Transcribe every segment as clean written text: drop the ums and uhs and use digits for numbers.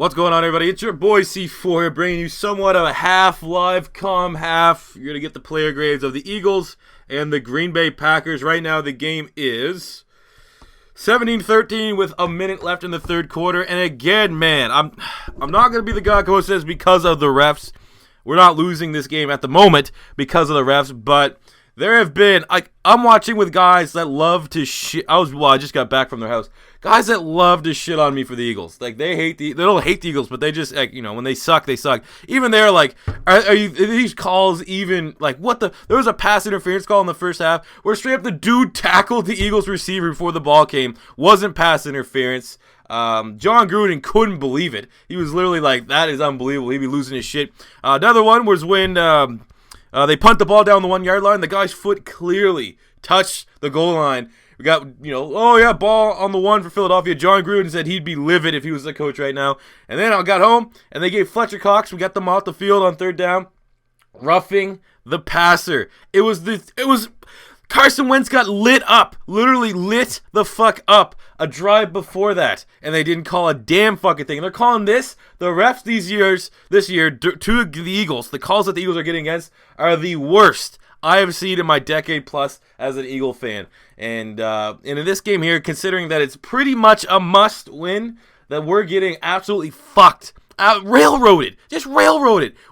What's going on, everybody? It's your boy C4 here, bringing you somewhat of a half live half. You're going to get the player grades of the Eagles and the Green Bay Packers. Right now, the game is 17-13 with a minute left in the third quarter. And again, man, I'm not going to be the guy who says because of the refs. We're not losing this game at the moment because of the refs, but there have been, I'm watching with guys that love to shit. I just got back from their house. Guys that love to shit on me for the Eagles. They don't hate the Eagles, but they just, when they suck, they suck. Even they're like, are these calls even, what the, there was a pass interference call in the first half where straight up the dude tackled the Eagles receiver before the ball came. Wasn't pass interference. John Gruden couldn't believe it. He was literally like, that is unbelievable. He'd be losing his shit. Another one was when, they punt the ball down the 1 yard line. The guy's foot clearly touched the goal line. We got, ball on the one for Philadelphia. John Gruden said he'd be livid if he was the coach right now. And then I got home, and they gave Fletcher Cox, we got them off the field on third down, roughing the passer. It was Carson Wentz got lit up, literally lit the fuck up a drive before that, and they didn't call a damn fucking thing. They're calling this, the refs this year, to the Eagles, the calls that the Eagles are getting against are the worst I have seen in my decade plus as an Eagle fan. And in this game here, considering that it's pretty much a must win, that we're getting absolutely fucked. Railroaded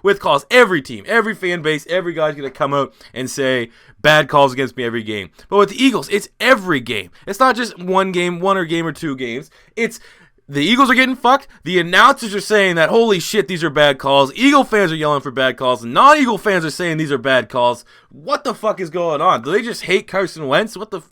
with calls. Every team, every fan base, every guy's going to come out and say bad calls against me every game. But with the Eagles, it's every game. It's not just one or two games. It's the Eagles are getting fucked. The announcers are saying that, holy shit, these are bad calls. Eagle fans are yelling for bad calls. Non-Eagle fans are saying these are bad calls. What the fuck is going on? Do they just hate Carson Wentz? What the...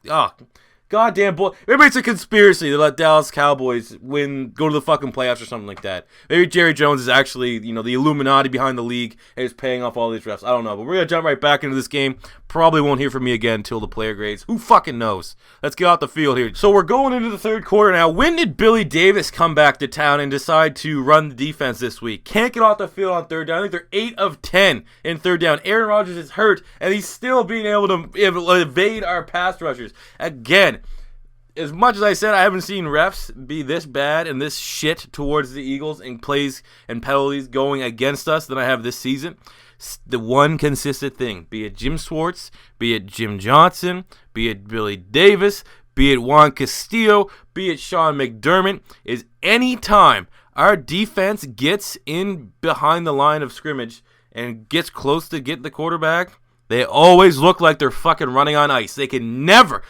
goddamn boy. Maybe it's a conspiracy to let Dallas Cowboys go to the fucking playoffs or something like that. Maybe Jerry Jones is actually, the Illuminati behind the league and is paying off all these refs. I don't know, but we're going to jump right back into this game. Probably won't hear from me again until the player grades. Who fucking knows? Let's get out the field here. So we're going into the third quarter now. When did Billy Davis come back to town and decide to run the defense this week? Can't get off the field on third down. I think they're 8 of 10 in third down. Aaron Rodgers is hurt, and he's still being able to evade our pass rushers. Again, as much as I said I haven't seen refs be this bad and this shit towards the Eagles and plays and penalties going against us than I have this season, the one consistent thing, be it Jim Schwartz, be it Jim Johnson, be it Billy Davis, be it Juan Castillo, be it Sean McDermott, is any time our defense gets in behind the line of scrimmage and gets close to get the quarterback, they always look like they're fucking running on ice. They can never,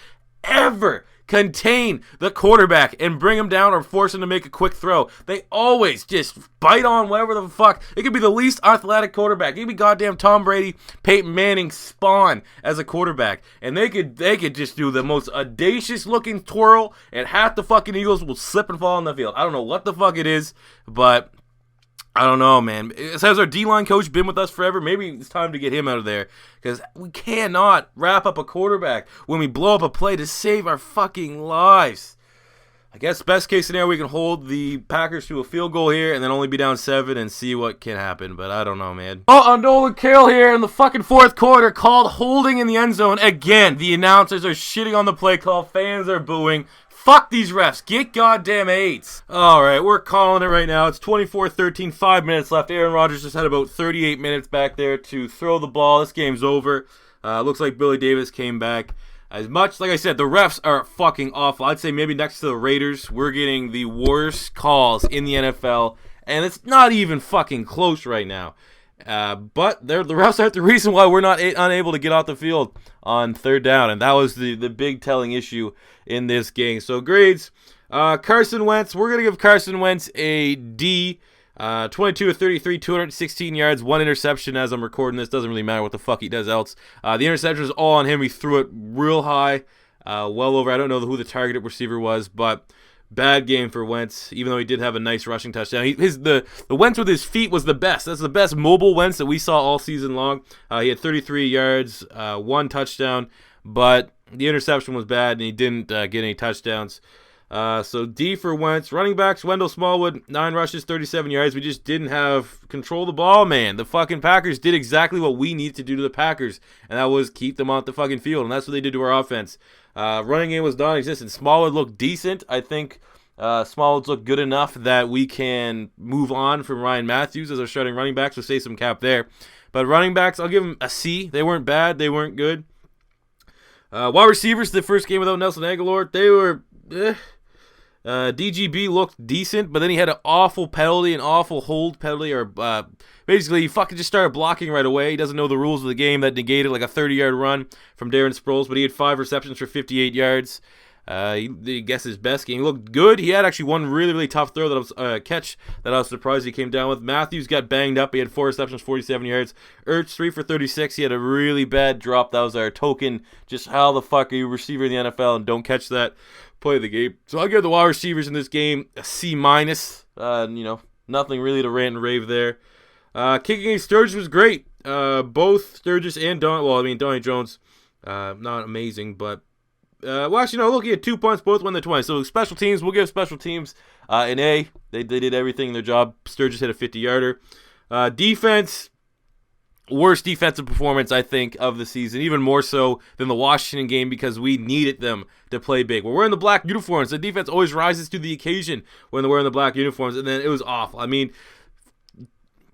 ever contain the quarterback and bring him down or force him to make a quick throw. They always just bite on whatever the fuck. It could be the least athletic quarterback. It could be goddamn Tom Brady, Peyton Manning spawn as a quarterback. And they could just do the most audacious looking twirl and half the fucking Eagles will slip and fall on the field. I don't know what the fuck it is, but I don't know, man. Has our D-line coach been with us forever? Maybe it's time to get him out of there because we cannot wrap up a quarterback when we blow up a play to save our fucking lives. I guess best case scenario, we can hold the Packers to a field goal here and then only be down 7 and see what can happen, but I don't know, man. Nolan Carroll here in the fucking fourth quarter called holding in the end zone. Again, the announcers are shitting on the play call. Fans are booing. Fuck these refs. Get goddamn AIDS. Alright, we're calling it right now. It's 24-13, 5 minutes left. Aaron Rodgers just had about 38 minutes back there to throw the ball. This game's over. Looks like Billy Davis came back. As much, like I said, the refs are fucking awful. I'd say maybe next to the Raiders, we're getting the worst calls in the NFL. And it's not even fucking close right now. But the refs are the reason why we're not unable to get off the field on third down, and that was the big telling issue in this game. So grades, Carson Wentz, we're going to give Carson Wentz a D, 22 of 33, 216 yards, 1 interception as I'm recording this. Doesn't really matter what the fuck he does else. The interception is all on him. He threw it real high, well over, I don't know who the targeted receiver was, but bad game for Wentz, even though he did have a nice rushing touchdown. The Wentz with his feet was the best. That's the best mobile Wentz that we saw all season long. He had 33 yards, 1 touchdown, but the interception was bad, and he didn't get any touchdowns. So D for Wentz. Running backs, Wendell Smallwood, 9 rushes, 37 yards. We just didn't have control of the ball, man. The fucking Packers did exactly what we needed to do to the Packers, and that was keep them off the fucking field, and that's what they did to our offense. Running game was non-existent. Smallwood looked decent. I think Smallwoods look good enough that we can move on from Ryan Matthews as our starting running backs, so save some cap there. But running backs, I'll give them a C. They weren't bad. They weren't good. Wide receivers, the first game without Nelson Aguilar, they were DGB looked decent, but then he had an awful penalty, an awful hold penalty, or basically he fucking just started blocking right away. He doesn't know the rules of the game that negated like a 30-yard run from Darren Sproles, but he had 5 receptions for 58 yards. I guess his best game. He looked good. He had actually one really, really tough throw that I was catch that I was surprised he came down with. Matthews got banged up. He had 4 receptions, 47 yards. Ertz 3 for 36. He had a really bad drop. That was our token. Just how the fuck are you a receiver in the NFL and don't catch that? Play the game. So I'll give the wide receivers in this game a C-. Nothing really to rant and rave there. Kicking against Sturgis was great. Both Sturgis and Donnie Jones, not amazing, but looking at 2 points, both won the 20. So special teams, we'll give special teams an A. They did everything in their job. Sturgis hit a 50-yarder. Defense, worst defensive performance, I think, of the season, even more so than the Washington game because we needed them to play big. We're wearing the black uniforms. The defense always rises to the occasion when they're wearing the black uniforms, and then it was awful. I mean,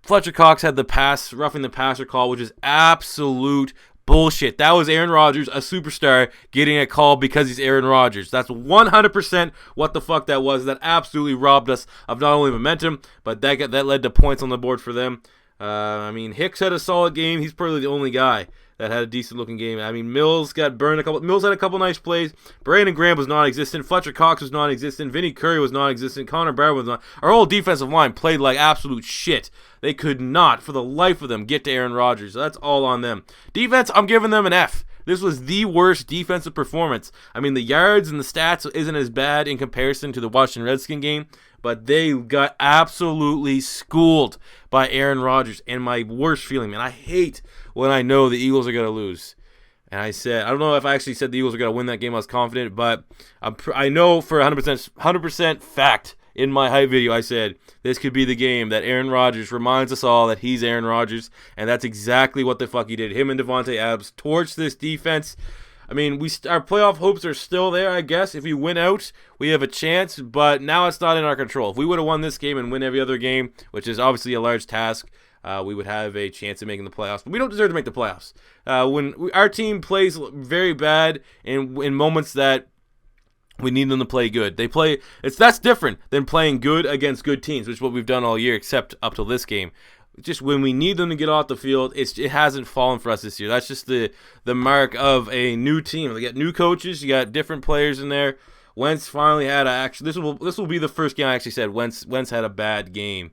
Fletcher Cox had the roughing the passer call, which is absolute bullshit. That was Aaron Rodgers, a superstar, getting a call because he's Aaron Rodgers. That's 100% what the fuck that was. That absolutely robbed us of not only momentum, but that led to points on the board for them. Hicks had a solid game. He's probably the only guy that had a decent-looking game. Mills got burned a couple. Mills had a couple nice plays. Brandon Graham was non-existent. Fletcher Cox was non-existent. Vinny Curry was non-existent. Connor Barrow was not. Our whole defensive line played like absolute shit. They could not, for the life of them, get to Aaron Rodgers. So that's all on them. Defense, I'm giving them an F. This was the worst defensive performance. The yards and the stats isn't as bad in comparison to the Washington Redskins game, but they got absolutely schooled by Aaron Rodgers. And my worst feeling, man, I hate when I know the Eagles are going to lose. And I don't know if I actually said the Eagles are going to win that game. I was confident, but I know for 100% fact in my hype video, I said this could be the game that Aaron Rodgers reminds us all that he's Aaron Rodgers, and that's exactly what the fuck he did. Him and Devontae Adams torched this defense. Our playoff hopes are still there, I guess. If we win out, we have a chance, but now it's not in our control. If we would have won this game and win every other game, which is obviously a large task, we would have a chance of making the playoffs. But we don't deserve to make the playoffs. Our team plays very bad in moments that we need them to play good. That's different than playing good against good teams, which is what we've done all year, except up till this game. Just when we need them to get off the field, it hasn't fallen for us this year. That's just the mark of a new team. They got new coaches, you got different players in there. Wentz finally had this will be the first game I actually said Wentz had a bad game.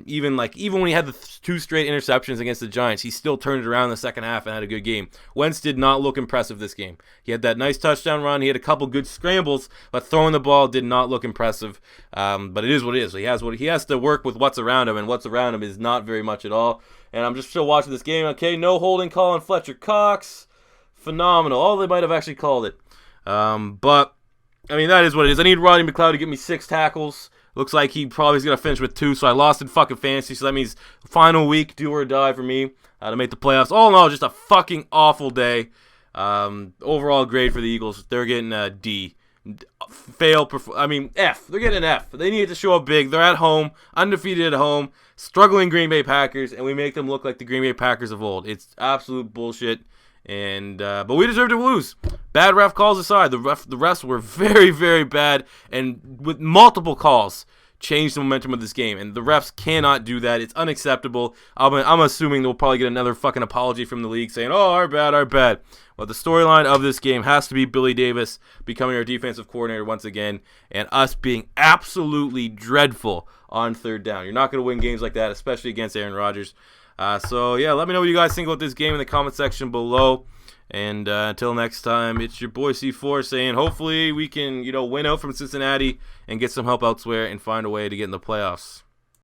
Even when he had the 2 straight interceptions against the Giants, he still turned it around in the second half and had a good game. Wentz did not look impressive this game. He had that nice touchdown run. He had a couple good scrambles, but throwing the ball did not look impressive. But it is what it is. He has to work with what's around him, and what's around him is not very much at all. And I'm just still watching this game. Okay, no holding call on Fletcher Cox. Phenomenal. Oh, they might have actually called it. But that is what it is. I need Rodney McLeod to give me 6 tackles. Looks like he probably is going to finish with 2, so I lost in fucking fantasy, so that means final week, do or die for me to make the playoffs. All in all, just a fucking awful day. Overall grade for the Eagles, they're getting a D. F. They're getting an F. They need to show up big. They're at home, undefeated at home, struggling Green Bay Packers, and we make them look like the Green Bay Packers of old. It's absolute bullshit. But we deserve to lose. Bad ref calls aside, the refs were very, very bad, and with multiple calls changed the momentum of this game. And the refs cannot do that. It's unacceptable. I'm assuming they'll probably get another fucking apology from the league saying, "Oh, our bad." But the storyline of this game has to be Billy Davis becoming our defensive coordinator once again, and us being absolutely dreadful on 3rd down. You're not going to win games like that, especially against Aaron Rodgers. Let me know what you guys think about this game in the comment section below. And until next time, it's your boy C4 saying hopefully we can, win out from Cincinnati and get some help elsewhere and find a way to get in the playoffs.